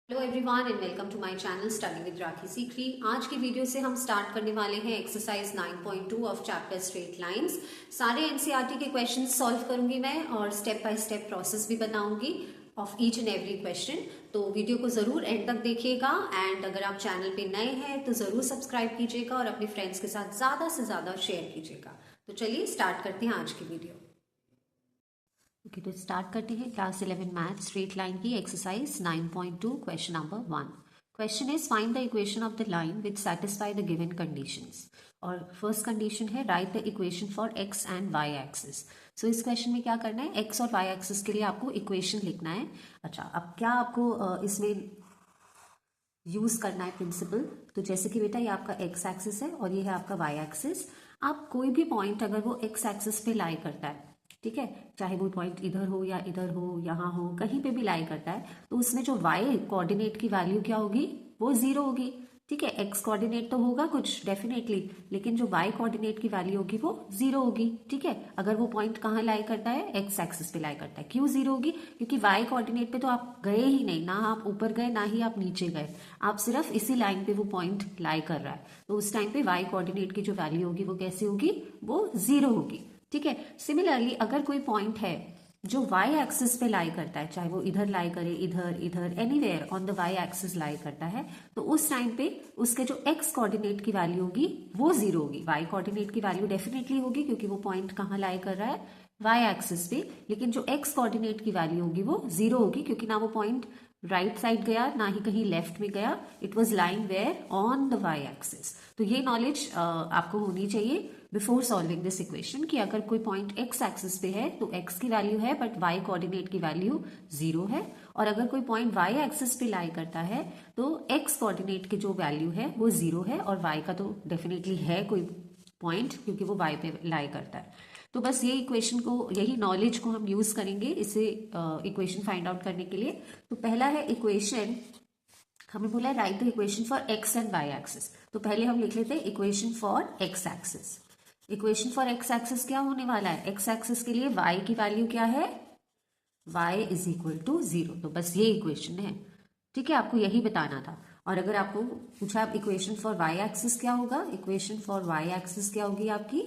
Hello everyone and welcome to my channel study with Rakhi Sikri. आज की video से हम स्टार्ट करने वाले हैं exercise 9.2 of chapter straight lines. सारे एनसीईआरटी के क्वेश्चंस सॉल्व करूंगी मैं और स्टेप बाय स्टेप प्रोसेस भी बताऊंगी of each and every question. तो वीडियो को जरूर एंड तक देखिएगा एंड अगर आप चैनल पे नए हैं तो जरूर सब्सक्राइब कीजिएगा और अपने फ्रेंड्स के साथ ज्यादा से ज्यादा शेयर कीजिएगा। तो चलिए स्टार्ट करते हैं आज की वीडियो। ओके, तो स्टार्ट करते हैं क्लास 11 मैथ स्ट्रेट लाइन की exercise 9.2 question number 1। Question is find the equation of the line which satisfy the given conditions. और फर्स्ट कंडीशन है write the equation for x and Y axis. So इस question में क्या करना है, x और Y axis के लिए आपको इक्वेशन लिखना है। अच्छा, अब क्या आपको इसमें यूज करना है प्रिंसिपल। तो जैसे कि बेटा ये आपका एक्स एक्सिस है और ये है आपका वाई एक्सिस। आप कोई भी पॉइंट अगर वो एक्स एक्सिस पे लाई करता है, ठीक है, चाहे वो पॉइंट इधर हो या इधर हो, यहाँ हो, कहीं पे भी लाई करता है, तो उसमें जो वाई कोऑर्डिनेट की वैल्यू क्या होगी, वो जीरो होगी। ठीक है, एक्स कोऑर्डिनेट तो होगा कुछ डेफिनेटली, लेकिन जो वाई कोऑर्डिनेट की वैल्यू होगी वो जीरो होगी। ठीक है, अगर वो पॉइंट कहाँ लाई करता है, एक्स एक्सिस पे लाई करता है। क्यों जीरो होगी? क्योंकि वाई कोऑर्डिनेट पे तो आप गए ही नहीं, ना आप ऊपर गए ना ही आप नीचे गए, आप सिर्फ इसी लाइन पे वो पॉइंट लाई कर रहा है। तो उस टाइम पे वाई कोऑर्डिनेट की जो वैल्यू होगी वो कैसी होगी, वो जीरो होगी। ठीक है, सिमिलरली अगर कोई पॉइंट है जो वाई एक्सिस पे लाई करता है, चाहे वो इधर लाई करे, इधर इधर anywhere on the y axis lie करता है, तो उस टाइम पे उसके जो एक्स कोऑर्डिनेट की वैल्यू होगी वो जीरो होगी। वाई कोऑर्डिनेट की वैल्यू डेफिनेटली होगी क्योंकि वो पॉइंट कहाँ लाई कर रहा है, वाई एक्सिस पे, लेकिन जो एक्स कोऑर्डिनेट की वैल्यू होगी वो जीरो होगी क्योंकि ना वो पॉइंट राइट साइड गया ना ही कहीं लेफ्ट में गया, it was lying where on the y axis. तो ये नॉलेज आपको होनी चाहिए बिफोर सॉल्विंग दिस इक्वेशन कि अगर कोई पॉइंट एक्स एक्सिस पे है तो एक्स की वैल्यू है बट वाई कोऑर्डिनेट की वैल्यू जीरो है, और अगर कोई पॉइंट वाई एक्सिस पे लाई करता है तो एक्स कोऑर्डिनेट की जो वैल्यू है वो जीरो है, और वाई का तो डेफिनेटली है कोई पॉइंट क्योंकि वो वाई पे लाई करता है। तो बस ये इक्वेशन को, यही नॉलेज को हम यूज करेंगे इसे इक्वेशन फाइंड आउट करने के लिए। तो पहला है इक्वेशन, हमें बोला है write the equation for x and Y axis. तो पहले हम लिख लेते हैं equation for x axis. Equation for x axis क्या होने वाला है, एक्स एक्सिस के लिए y की वैल्यू क्या है, y is equal to zero. तो बस ये इक्वेशन है। ठीक है, आपको यही बताना था। और अगर आपको पूछा आप इक्वेशन फॉर y एक्सिस क्या होगा, इक्वेशन फॉर y एक्सिस क्या होगी आपकी,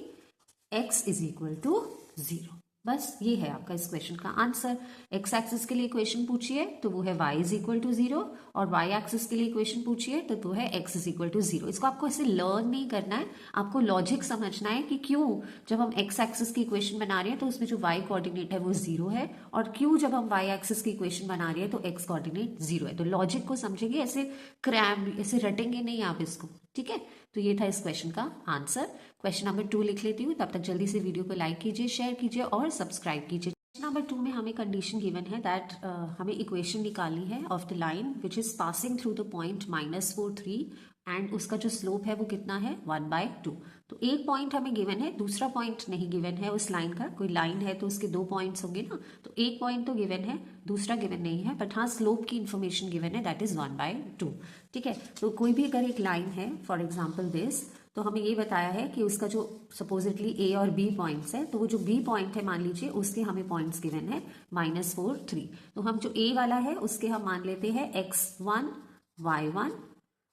x is equal to zero. बस ये है आपका इस क्वेश्चन का आंसर। एक्स एक्सिस के लिए इक्वेशन पूछिए तो वो है y is equal to zero, और y एक्सिस के लिए इक्वेशन पूछिए तो वो है x is equal to zero. इसको आपको ऐसे लर्न नहीं करना है, आपको लॉजिक समझना है कि क्यों जब हम x एक्सिस की इक्वेशन बना रहे हैं तो उसमें जो y कोऑर्डिनेट है वो जीरो है, और क्यों जब हम y एक्सिस की इक्वेशन बना रहे हैं तो x कोऑर्डिनेट जीरो है। तो लॉजिक को समझेंगे, ऐसे क्रैम ऐसे रटेंगे नहीं आप इसको। ठीक है, तो ये था इस क्वेश्चन का आंसर। क्वेश्चन नंबर 2 लिख लेती हूँ, तब तक जल्दी से वीडियो को लाइक कीजिए, शेयर कीजिए और सब्सक्राइब कीजिए। क्वेश्चन नंबर 2 में हमें कंडीशन गिवन है दैट हमें इक्वेशन निकालनी है of the line which is passing through the point -4 3 and उसका जो स्लोप है वो कितना है 1/2। तो एक पॉइंट हमें गिवन है, दूसरा पॉइंट नहीं गिवन है उस लाइन का। कोई लाइन है तो उसके दो पॉइंट्स होंगे ना, तो एक पॉइंट तो गिवन है, दूसरा गिवन नहीं है, बट हाँ स्लोप की इन्फॉर्मेशन गिवन है दैट इज 1/2। ठीक है, तो कोई भी अगर एक लाइन है, फॉर एग्जाम्पल दिस, तो हमें ये बताया है कि उसका जो सपोजिटली ए और बी पॉइंट्स है, तो वो जो बी पॉइंट है मान लीजिए उसके हमें पॉइंट्स गिवन है -4 3। तो हम जो ए वाला है उसके हम मान लेते हैं x1 y1,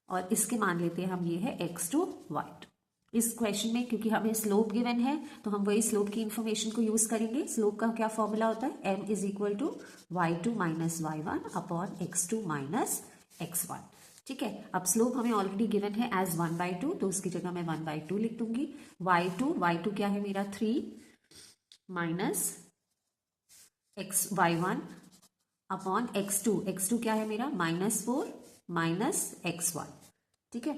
और इसके मान लेते हैं हम ये है x2 y2। इस क्वेश्चन में क्योंकि हमें स्लोप गिवन है तो हम वही स्लोप की इंफॉर्मेशन को यूज करेंगे। स्लोप का क्या फॉर्मूला होता है, m is equal to y2 minus y1 upon x2 minus x1। ठीक है, अब स्लोप हमें ऑलरेडी गिवन है एज 1/2, तो उसकी जगह मैं 1/2 लिख दूंगी। y2 क्या है मेरा 3 माइनस y1 अपॉन x2 क्या है मेरा -4 माइनस x1। ठीक है,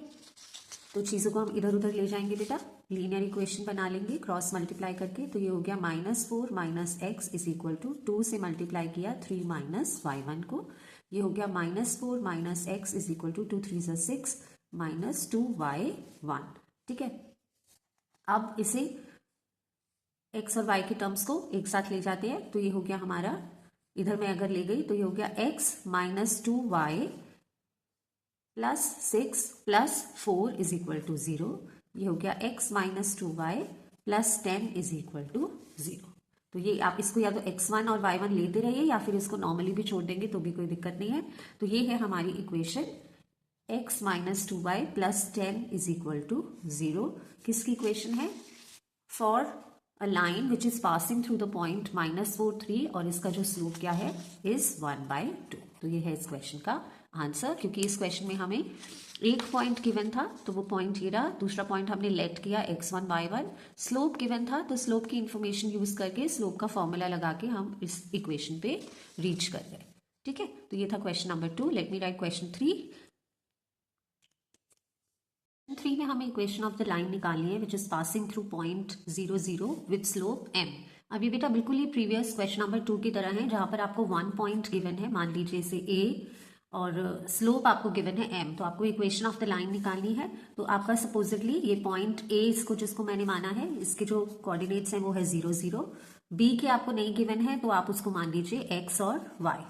तो चीज़ों को हम इधर उधर ले जाएंगे बेटा, लीनियर इक्वेशन बना लेंगे क्रॉस मल्टीप्लाई करके। तो ये हो गया -4 minus x is equal to 2 से मल्टीप्लाई किया 3 माइनस y1 को, ये हो गया -4 minus x is equal to 2 3 6 minus 2y1। ठीक है, अब इसे x और y के टर्म्स को एक साथ ले जाते हैं, तो ये हो गया हमारा, इधर मैं अगर ले गई तो ये हो गया x minus 2y plus 6 plus 4 is equal to 0। ये हो गया x minus 2y plus 10 is equal to 0। तो ये आप इसको या तो x1 और y1 लेते रहिए या फिर इसको नॉर्मली भी छोड़ देंगे तो भी कोई दिक्कत नहीं है। तो ये है हमारी equation x minus 2y plus 10 is equal to 0। किसकी इक्वेशन है? For a line which is passing through the point -4 3 और इसका जो स्लोप क्या है इज 1/2। तो ये है इस क्वेश्चन का आंसर। क्योंकि इस क्वेश्चन में हमें एक पॉइंट गिवन था तो वो पॉइंट ये रहा, दूसरा पॉइंट हमने लेट किया x1 y1, स्लोप गिवन था तो स्लोप की इंफॉर्मेशन यूज करके स्लोप का फॉर्मूला लगा के हम इस इक्वेशन पे रीच कर गए। ठीक है, तो ये था question number 2। Let me right question 3। 3 में हमें इक्वेशन ऑफ द लाइन निकालनी है विच is passing through point 0 0 with slope m। अब ये बेटा बिल्कुल ही प्रीवियस क्वेश्चन नंबर 2 की तरह है जहां पर आपको 1 पॉइंट गिवन है, मान लीजिए इसे a और स्लोप आपको गिवन है m। तो आपको इक्वेशन ऑफ द लाइन निकालनी है। तो आपका सपोजिटली ये पॉइंट a इसको जिसको मैंने माना है इसके जो कोऑर्डिनेट्स हैं वो है 0 0, b के आपको नहीं गिवन है तो आप उसको मान लीजिए x और y।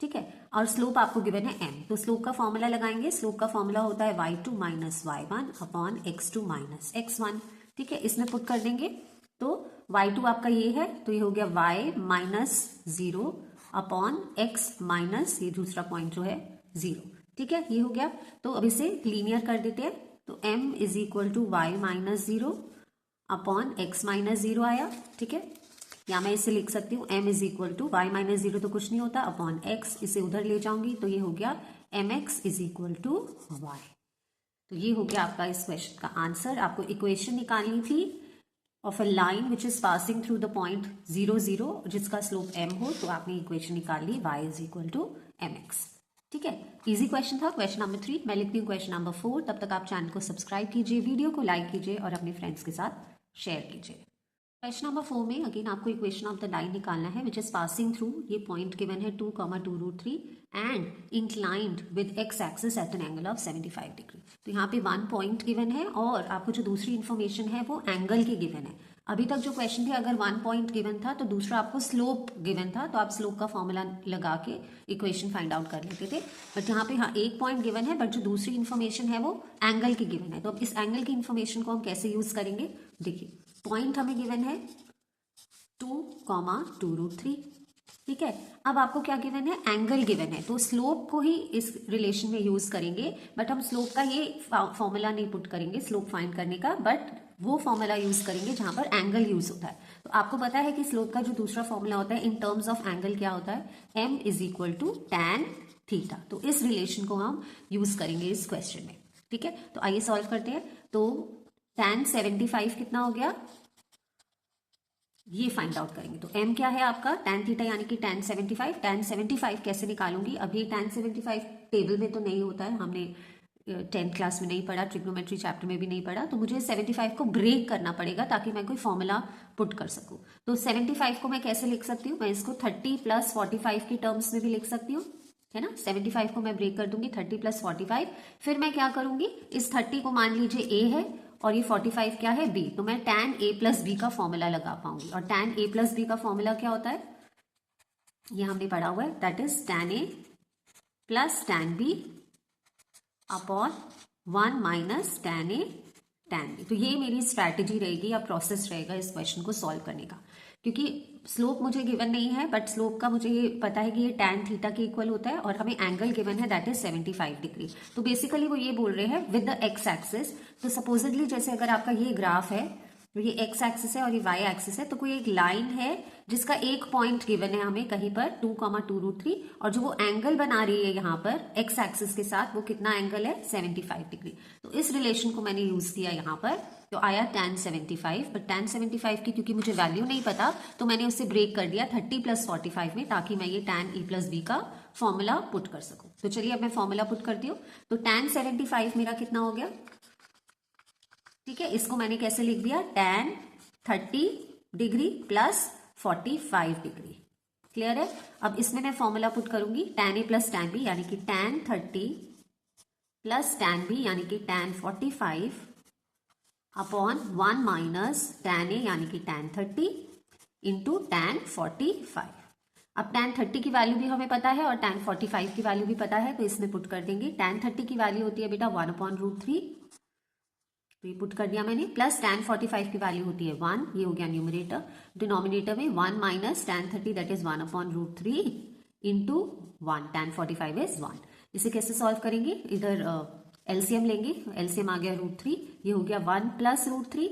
ठीक है, और स्लोप आपको गिवन है m। तो स्लोप का फॉर्मूला लगाएंगे। स्लोप का फॉर्मूला होता है y2 minus y1 upon x2 minus x1। ठीक है, इसमें पुट कर देंगे तो y2 आपका ये है तो ये हो गया y minus 0 upon x minus ये दूसरा पॉइंट जो है 0। ठीक है, ये हो गया। तो अब इसे लीनियर कर देते हैं तो m is equal to y minus 0 upon x minus 0 आया। ठीक है, या मैं इसे लिख सकती हूँ m is equal to y minus 0 तो कुछ नहीं होता अपॉन x, इसे उधर ले जाऊंगी तो ये हो गया mx is equal to y। तो ये हो गया आपका इस क्वेश्चन का आंसर। आपको इक्वेशन निकालनी थी of a line which is passing through the point 0 0 जिसका स्लोप m हो, तो आपने इक्वेशन निकाल ली y is equal to mx। ठीक है, इजी क्वेश्चन था क्वेश्चन नंबर 3। मैं लिखती हूँ क्वेश्चन नंबर 4। तब तक आप चैनल को सब्सक्राइब कीजिए, वीडियो को लाइक कीजिए और अपने फ्रेंड्स के साथ शेयर कीजिए। क्वेश्चन नंबर 4 में अगेन आपको इक्वेशन ऑफ द लाइन निकालना है विच इज पासिंग थ्रू, ये पॉइंट गिवन है 2,2√3 and inclined with x axis at an angle of 75 degree. तो यहाँ पे 1 पॉइंट गिवन है और आपको जो दूसरी इन्फॉर्मेशन है वो एंगल की गिवन है। अभी तक जो क्वेश्चन थे अगर 1 पॉइंट गिवन था तो दूसरा आपको स्लोप गिवन था तो आप स्लोप का फॉर्मूला लगा के इक्वेशन फाइंड आउट कर लेते थे। बट यहाँ पे हाँ एक पॉइंट गिवन है बट जो दूसरी इन्फॉर्मेशन है वो एंगल की गिवन है। तो अब इस एंगल की इन्फॉर्मेशन को हम कैसे यूज करेंगे? देखिए, पॉइंट हमें गिवन है 2,2√3। ठीक है, अब आपको क्या गिवन है? एंगल गिवन है। तो स्लोप को ही इस रिलेशन में यूज करेंगे बट हम स्लोप का ये फॉर्मूला नहीं पुट करेंगे स्लोप फाइंड करने का, बट वो फॉर्मूला यूज करेंगे जहां पर एंगल यूज होता है। तो आपको पता है कि स्लोप का जो दूसरा फॉर्मूला होता है इन टर्म्स ऑफ एंगल क्या होता है? m is equal to tan theta. तो इस रिलेशन को हम यूज करेंगे इस क्वेश्चन में। ठीक है, तो आइए सॉल्व करते हैं। तो tan 75 कितना हो गया ये फाइंड आउट करेंगे। तो m क्या है आपका? tan थीटा यानी कि tan 75। tan 75 कैसे निकालूंगी? अभी tan 75 टेबल में तो नहीं होता है, हमने 10th क्लास में नहीं पढ़ा, ट्रिग्नोमेट्री चैप्टर में भी नहीं पढ़ा, तो मुझे 75 को ब्रेक करना पड़ेगा ताकि मैं कोई फॉर्मूला पुट कर सकूं। तो 75 को मैं कैसे लिख सकती हूँ? मैं इसको 30 प्लस 45 की टर्म्स में भी लिख सकती हूँ, है ना। 75 को मैं ब्रेक कर दूंगी 30 प्लस 45। फिर मैं क्या करूंगी? इस 30 को मान लीजिए a है और ये 45 क्या है? b। तो मैं tan a प्लस b का फॉर्मूला लगा पाऊंगी। और tan a प्लस b का फॉर्मूला क्या होता है? ये हमने पढ़ा हुआ है, that is tan a plus tan b upon 1 minus tan a tan b। तो ये मेरी स्ट्रैटेजी रहेगी या प्रोसेस रहेगा इस क्वेश्चन को सॉल्व करने का। क्योंकि स्लोप मुझे गिवन नहीं है बट स्लोप का मुझे ये पता है कि ये tan थीटा के इक्वल होता है और हमें एंगल गिवन है दैट इज 75 डिग्री। तो बेसिकली वो ये बोल रहे हैं विद द x एक्सिस। तो सपोजिटली जैसे अगर आपका ये ग्राफ है तो ये x एक्सिस है और ये y एक्सिस है, तो कोई एक लाइन है जिसका एक पॉइंट गिवन है हमें कहीं पर 2,2√3 और जो वो एंगल बना रही है यहाँ पर x एक्सिस के साथ वो कितना एंगल है? 75 डिग्री। तो इस रिलेशन को मैंने यूज किया यहाँ पर, तो आया tan 75। बट tan 75 की क्योंकि मुझे वैल्यू नहीं पता तो मैंने उसे ब्रेक कर दिया 30 प्लस 45 में ताकि मैं ये tan e प्लस b का फॉर्मूला पुट कर सकूं। तो चलिए अब मैं फॉर्मूला पुट करती हूँ। तो tan 75 मेरा कितना हो गया? ठीक है, इसको मैंने कैसे लिख दिया? tan 30 degree plus 45 degree. Clear है? अब इसमें मैं फॉर्मूला पुट करूंगी tan a plus tan b यानी कि tan 30 प्लस tan b यानी कि tan 45 upon 1 minus tan a यानी कि tan 30 इंटू tan 45। अब tan 30 की वैल्यू भी हमें पता है और tan 45 की वैल्यू भी पता है, तो इसमें पुट कर देंगे। tan 30 की वैल्यू होती है बेटा 1/√3, तो ये पुट कर दिया मैंने, प्लस tan 45 की वैल्यू होती है 1, ये हो गया न्यूमरेटर। डिनोमिनेटर में 1 minus tan 30 that is 1/√3 into 1, tan 45 is 1। इसे कैसे सॉल्व करेंगे, इधर एलसीएम लेंगे, एलसीएम आ गया √3, ये हो गया 1 प्लस √3,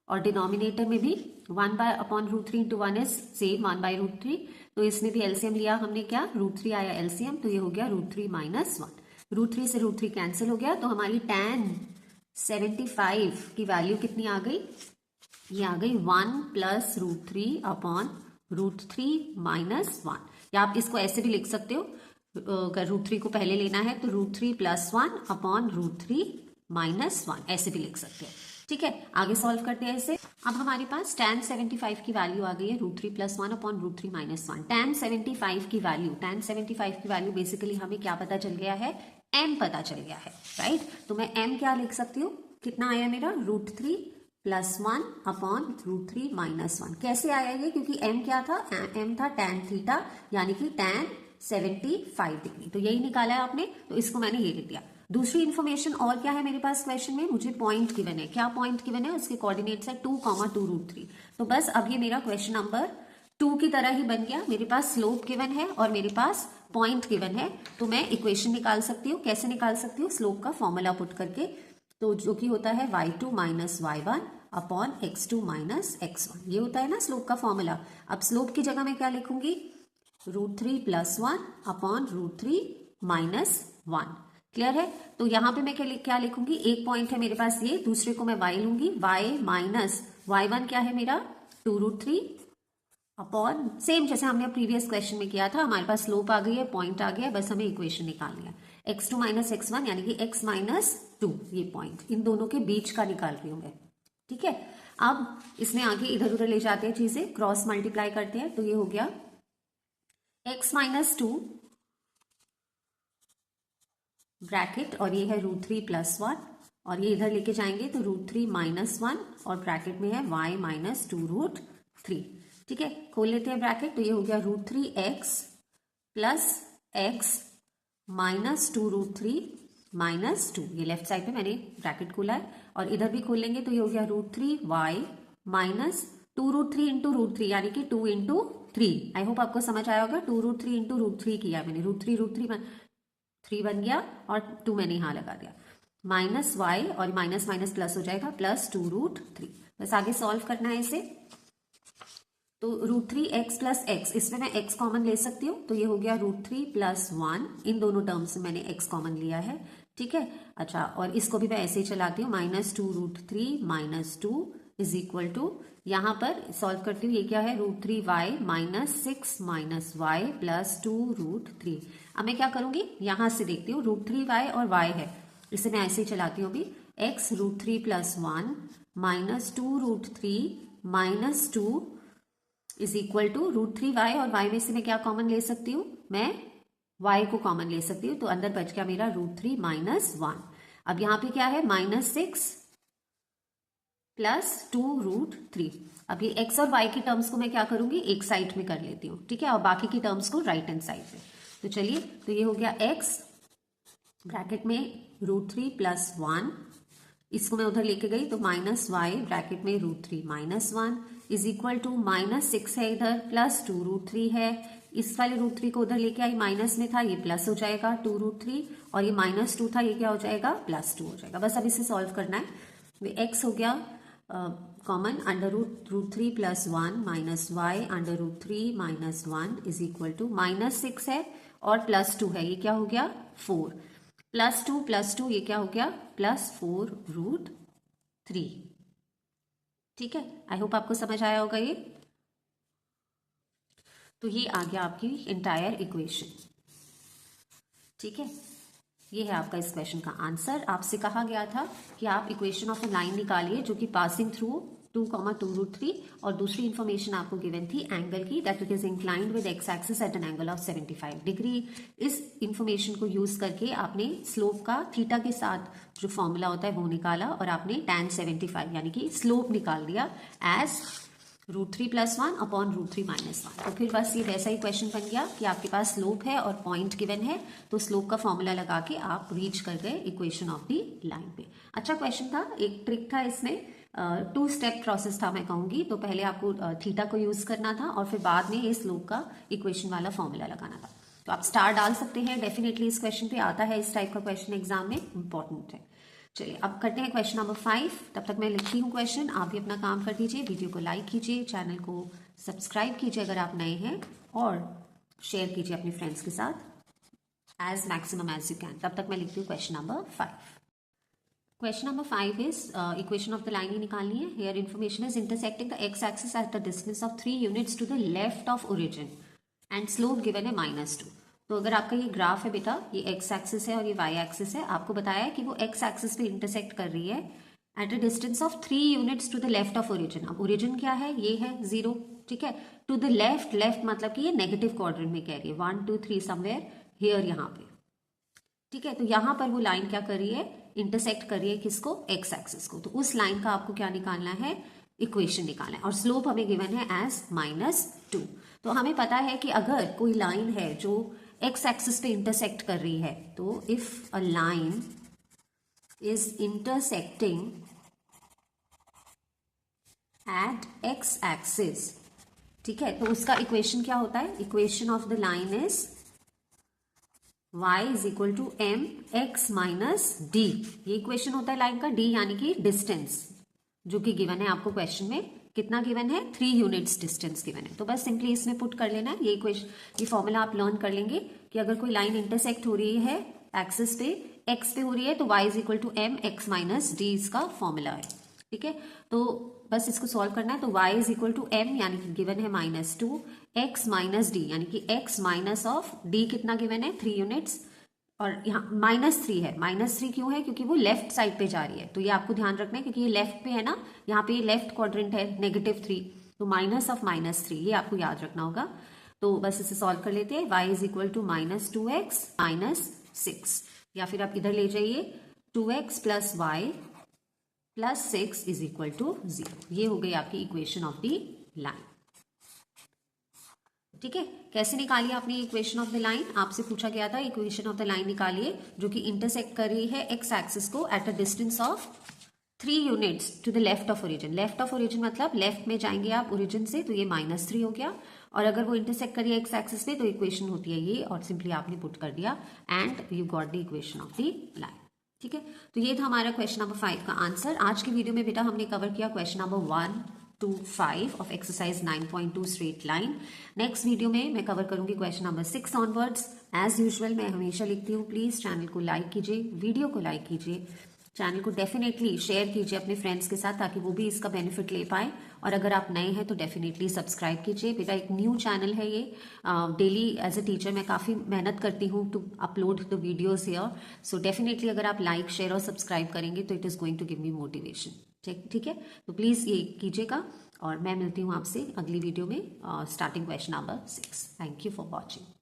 और डिनोमिनेटर में भी 1/√3 इंटू 1 इज सेम 1/√3, तो इसमें भी एलसीएम लिया हमने, क्या √3 आया एलसीएम, तो ये हो गया √3 माइनस 1। √3 से √3 कैंसिल हो गया, तो हमारी tan 75 की वैल्यू कितनी आ गई, ये आ गई 1 प्लस √3/√3 माइनस 1। या आप इसको ऐसे भी लिख सकते हो, अगर √3 को पहले लेना है तो √3 + 1/√3 माइनस 1, ऐसे भी लिख सकते हैं। ठीक है, आगे सॉल्व करते हैं इसे। अब हमारे पास tan 75 की वैल्यू आ गई है √3 + 1/√3 माइनस 1। tan 75 की वैल्यू बेसिकली हमें क्या पता चल गया है, m पता चल गया है, राइट। तो मैं m क्या लिख सकती हूँ, कितना आया मेरा, √3 + 1/√3 माइनस 1। कैसे आया ये, क्योंकि m क्या था, m था tan थीटा, यानी कि tan 75 डिग्री, तो यही निकाला है आपने, तो इसको मैंने ये लिख दिया। दूसरी इन्फॉर्मेशन और क्या है मेरे पास क्वेश्चन में, मुझे पॉइंट गिवन है। क्या पॉइंट गिवन है, उसके कोऑर्डिनेट्स है 2, 2√3। तो बस अब ये मेरा क्वेश्चन नंबर 2 की तरह ही बन गया। मेरे पास स्लोप गिवन है और मेरे पास पॉइंट गिवन है, तो मैं इक्वेशन निकाल सकती हूँ। कैसे निकाल सकती हूँ, स्लोप का फॉर्मूला पुट करके, तो जो कि होता है y2 minus y1 upon x2 minus x1, ये होता है ना स्लोप का फॉर्मूला। अब स्लोप की जगह मैं क्या लिखूंगी, √3 + 1/√3 माइनस 1। क्लियर है, तो यहां पे मैं क्या लिखूंगी, एक पॉइंट है मेरे पास ये, दूसरे को मैं y लूंगी, y माइनस y1 क्या है मेरा 2√3 अपॉन, सेम जैसे हमने प्रीवियस क्वेश्चन में किया था, हमारे पास स्लोप आ गई है, पॉइंट आ गया, बस हमें इक्वेशन निकालनी है। x2 माइनस x1 यानी कि x माइनस 2, ये पॉइंट इन दोनों के बीच का निकाल रही हूं मैं। ठीक है, अब इसमें आगे इधर उधर ले जाते हैं चीजें, क्रॉस मल्टीप्लाई करते हैं, तो ये हो गया x माइनस 2 ब्रैकेट, और ये है √3 + 1, और ये इधर लेके जाएंगे तो √3 माइनस 1, और ब्रैकेट में है y माइनस 2√3। ठीक है, खोल लेते हैं ब्रैकेट, तो ये हो गया √3x + x माइनस 2√3 माइनस 2, ये लेफ्ट साइड पे मैंने ब्रैकेट खोला है, और इधर भी खोल लेंगे तो ये हो गया √3y माइनस 2√3 इंटू √3 यानी कि 2 इंटू 3। आई होप आपको समझ आया होगा, 2√3 इंटू √3 किया मैंने, √3 3 बन गया, और 2 मैंने यहां लगा दिया, माइनस y, और माइनस माइनस प्लस हो जाएगा, प्लस 2√3। बस आगे सॉल्व करना है इसे, तो √3x + x, इसमें मैं x कॉमन ले सकती हूँ, तो ये हो गया √3 + 1, इन दोनों टर्म्स में मैंने x कॉमन लिया है। ठीक है, अच्छा, और इसको भी मैं ऐसे ही चलाती हूँ, minus 2√3 minus 2 is equal to, यहां पर सॉल्व करती हूँ, ये क्या है, √3y minus 6 minus y plus 2√3। अब मैं क्या करूंगी, यहां से देखती हूँ, √3y और y है, इसे मैं ऐसे ही चलाती हूँ अभी, x √3 + 1 minus 2√3 minus 2 is equal to √3y, और y में से मैं क्या कॉमन ले सकती हूँ, मैं y को कॉमन ले सकती हूँ, तो अंदर बच गया मेरा √3 माइनस 1। अब यहाँ पे क्या है, -6 प्लस 2√3। अब ये x और y की टर्म्स को मैं क्या करूंगी, एक साइड में कर लेती हूँ। ठीक है, और बाकी की टर्म्स को राइट हैंड साइड में, तो चलिए, तो ये हो गया x ब्रैकेट में √3 + 1, इसको मैं उधर लेके गई तो -y ब्रैकेट में √3 माइनस 1 इज इक्वल टू -6 है इधर, प्लस 2√3 है, इस वाले √3 को उधर लेके आई, माइनस में था, ये प्लस हो जाएगा 2√3, और ये -2 था, ये क्या हो जाएगा, +2 हो जाएगा। बस अब इसे सॉल्व करना है। x हो गया common, √3 + 1 minus y √3 minus 1 is equal to, -6 है और +2 है, ये क्या हो गया 4, +2 + 2 ये क्या हो गया, +4√3। ठीक है, आई होप आपको समझ आया होगा ये। तो ये आ गया आपकी इंटायर इक्वेशन। ठीक है, ये है आपका इस क्वेश्चन का आंसर। आपसे कहा गया था कि आप इक्वेशन ऑफ अ लाइन निकालिए जो कि पासिंग थ्रू 2, 2√3, और दूसरी इंफॉर्मेशन आपको गिवन थी एंगल की, that it is inclined with x axis at an angle of 75 degree. इस इंफॉर्मेशन को यूज करके आपने स्लोप का थीटा के साथ जो फॉर्मूला होता है वो निकाला, और आपने tan 75 यानी कि स्लोप निकाल दिया एज √3 + 1 अपॉन √3 - 1। तो फिर बस ये वैसा ही क्वेश्चन बन गया कि आपके पास स्लोप है और पॉइंट गिवन है, तो स्लोप का फॉर्मूला लगा के आप रीच कर गए इक्वेशन ऑफ द लाइन पे। अच्छा क्वेश्चन था, एक ट्रिक था इसमें, 2 स्टेप प्रोसेस था मैं कहूंगी। तो पहले आपको थीटा को यूज करना था और फिर बाद में ये स्लोप का इक्वेशन वाला फॉर्मूला लगाना था। तो आप स्टार डाल सकते हैं, डेफिनेटली इस क्वेश्चन पे आता है, इस टाइप का क्वेश्चन एग्जाम में इंपॉर्टेंट है। चलिए अब करते हैं क्वेश्चन नंबर 5। तब तक मैं लिखी हूँ क्वेश्चन, आप भी अपना काम कर दीजिए, वीडियो को लाइक कीजिए, चैनल को सब्सक्राइब कीजिए अगर आप नए हैं, और शेयर कीजिए अपने फ्रेंड्स के साथ as maximum as you can. तब तक मैं लिखती हूँ question number 5। Question number 5 is equation of the line ही निकालनी है। Here information is intersecting the X axis at the distance of 3 units to the left of origin and slope given है -2। तो अगर आपका ये ग्राफ है बेटा, ये एक्स एक्सिस है और ये वाई एक्सिस है, आपको बताया है कि वो एक्स एक्सिस पे इंटरसेक्ट कर रही है at a distance of 3 units to the left of origin. अब ओरिजिन क्या है, ये है 0, ठीक है। टू द लेफ्ट, लेफ्ट मतलब कि ये नेगेटिव क्वाड्रेंट में कह रही है, 1 2 3 समवेयर हियर, यहाँ पे, ठीक है। तो यहाँ पर वो लाइन क्या कर रही है, इंटरसेक्ट कर रही है किसको, एक्स एक्सिस को। तो उस लाइन का आपको क्या निकालना है, इक्वेशन निकालना है, और स्लोप हमें गिवन है एज -2। तो हमें पता है कि अगर कोई लाइन है जो एक्स एक्सिस पे इंटरसेक्ट कर रही है, तो if a line is intersecting at x axis, ठीक है, तो उसका इक्वेशन क्या होता है, equation of the line is y = mx - d। ये इक्वेशन होता है लाइन का, d यानी कि डिस्टेंस जो कि गिवन है आपको क्वेश्चन में, कितना गिवन है, 3 यूनिट्स डिस्टेंस गिवन है। तो बस सिंपली इसमें पुट कर लेना है ये इक्वेशन, ये फॉर्मूला आप लर्न कर लेंगे कि अगर कोई लाइन इंटरसेक्ट हो रही है एक्सिस पे, एक्स पे हो रही है, तो y = mx - d इसका फॉर्मूला है, ठीक है। तो बस इसको सॉल्व करना है। तो y = m यानी कि गिवन है -2, x - d यानी कि x माइनस ऑफ d कितना गिवन है, 3 यूनिट्स, और यहाँ -3 है। -3 क्यों है, क्योंकि वो लेफ्ट साइड पे जा रही है, तो ये आपको ध्यान रखना है क्योंकि ये लेफ्ट पे है ना, यहाँ पे लेफ्ट क्वाड्रेंट है, -3, तो माइनस ऑफ -3, ये आपको याद रखना होगा। तो बस इसे सॉल्व कर लेते हैं। y = -2x - 6, या फिर आप इधर ले जाइए, 2x + y + 6 = 0। ये हो गई आपकी इक्वेशन ऑफ द लाइन, ठीक है। कैसे निकालिए आपने इक्वेशन ऑफ द लाइन, आपसे पूछा गया था इक्वेशन ऑफ द लाइन निकालिए जो कि इंटरसेक्ट कर रही है एक्स एक्सिस को at a distance of 3 units to the left of origin. लेफ्ट ऑफ ओरिजिन मतलब लेफ्ट में जाएंगे आप ओरिजिन से, तो ये -3 हो गया, और अगर वो इंटरसेक्ट करिए एक्स एक्सिस पे, तो इक्वेशन होती है ये, और सिंपली आपने पुट कर दिया and you got the equation of the line, ठीक है। तो ये था हमारा क्वेश्चन नंबर 5 का आंसर। आज की वीडियो में बेटा हमने कवर किया question number 1 to 5 of exercise 9.2 straight line. Next video में मैं कवर करूंगी question number 6 onwards. As usual मैं हमेशा लिखती हूँ, प्लीज चैनल को लाइक कीजिए, वीडियो को लाइक कीजिए, चैनल को डेफिनेटली शेयर कीजिए अपने फ्रेंड्स के साथ ताकि वो भी इसका बेनिफिट ले पाए, और अगर आप नए हैं तो डेफिनेटली सब्सक्राइब कीजिए। बेटा एक न्यू चैनल है ये, डेली एज ए टीचर मैं काफ़ी मेहनत करती हूँ to upload the videos here, so definitely अगर आप लाइक शेयर और सब्सक्राइब करेंगे तो it is going to give me motivation, ठीक है। तो प्लीज़ ये कीजिएगा, और मैं मिलती हूँ आपसे अगली वीडियो में starting question number 6। Thank you for watching.